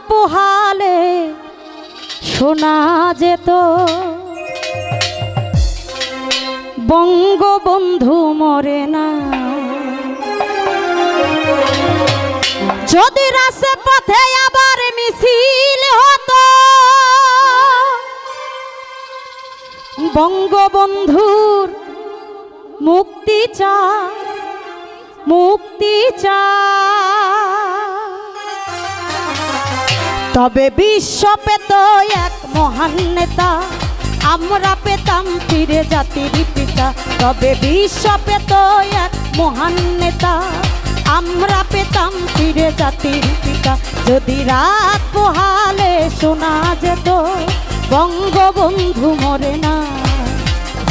পোহালে শোনা যেত বঙ্গবন্ধু মরে না। যদি রাজপথে আবার মিছিল হতো বঙ্গবন্ধুর মুক্তি চায়, মুক্তি চায়, তবে বিশ্ব পেত এক মহান নেতা, আমরা পেতাম ফিরে জাতির পিতা। তবে বিশ্ব পেত এক মহান নেতা, আমরা পেতাম ফিরে জাতির পিতা। যদি রাত পোহালে শোনা যেত বঙ্গবন্ধু মরে না।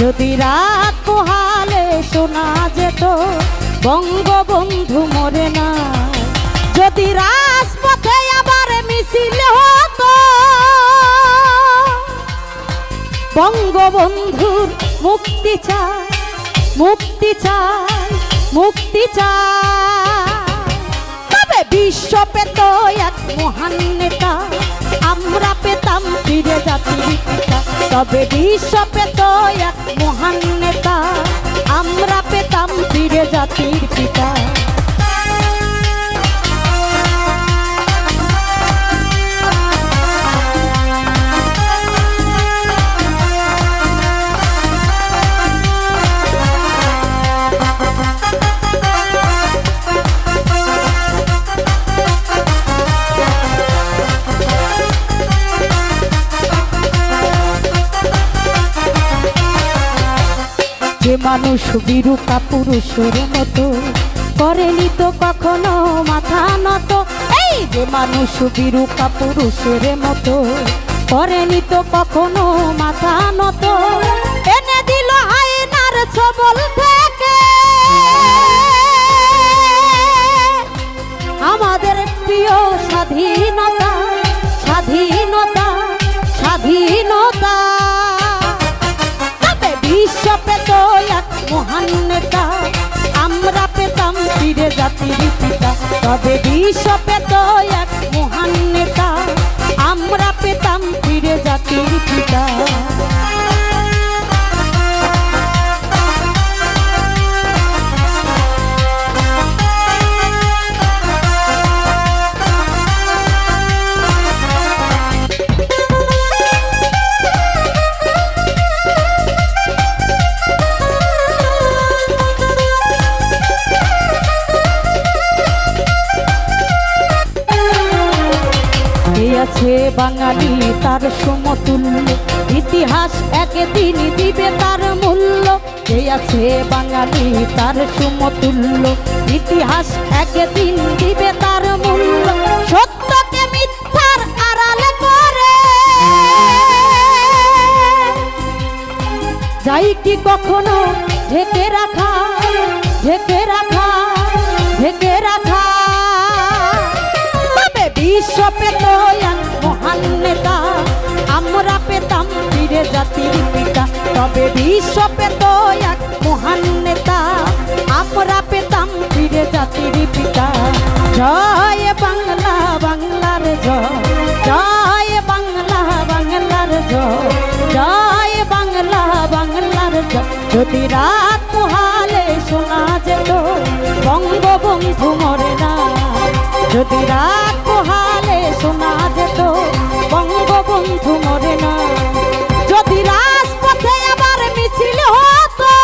যদি রাত পোহালে শোনা যেত বঙ্গবন্ধু মরে না। যদি রাজপথে আবার মিছিল হতো বঙ্গবন্ধুর মুক্তি চায়, মুক্তি চায়, মুক্তি চায়, তবে বিশ্ব পেত এক মহান নেতা, আমরা পেতাম ফিরে জাতির পিতা। তবে বিশ্ব পেত এক মহান নেতা, আমরা পেতাম ফিরে জাতির পিতা। যে মানুষ বিরূপা পুরুষের মতো করেনি তো কখনো মাথা নত। এই যে মানুষ বিরূপা পুরুষের মতো করেনি তো কখনো মাথা নত, এনে দিল আয়নার ছবল থেকে আমাদের প্রিয় স্বাধীনতা, স্বাধীনতা, স্বাধীনতা। বিশ্ব পেত এক মহান নেতা, আমরা পেতাম ফিরে জাতির পিতা। তবে বিশ্ব পেত এক মহান নেতা, আমরা পেতাম ফিরে জাতির পিতা। আছে বাঙালি তার সমতুল্য, ইতিহাস একদিন দিবে তার মূল্য। যে আছে বাঙালি তার সমতুল্য, ইতিহাস একদিন দিবে তার মূল্য। সত্যকে মিথ্যার আড়াল করে যাই কি কখনো ঢেকে রাখা, ঢেকে রাখা, ঢেকে রাখা। বিশ্ব পেত এক মহান নেতা, আমরা পেতাম ফিরে জাতির পিতা। তবে বিশ্ব পেত এক মহান নেতা, আমরা পেতাম ফিরে জাতির পিতা। জয় বাংলা, বাংলার জয়, জয় বাংলা, বাংলার জয়, জয় বাংলা, বাংলার জয়। যদি রাত পোহালে শোনা যেত বঙ্গবন্ধু মরে না। যদি রাত পোহালে শোনা যেত বঙ্গবন্ধু মরে না। যদি রাজপথে আবার মিছিল হতো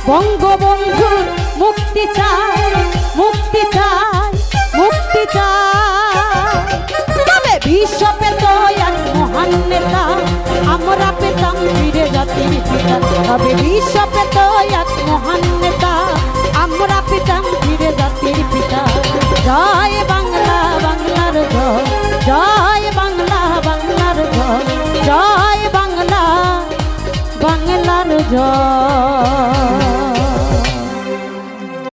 বঙ্গবন্ধুর মুক্তি চায়, মুক্তি চায়, মুক্তি চায়, তবে বিশ্ব পেত এক মহান নেতা, আমরা পেতাম ফিরে জাতির পিতা। তবে বিশ্ব পেত এক মহান নেতা, আমরা পেতাম ফিরে জাতির পিতা। জয় বাংলা, বাংলা।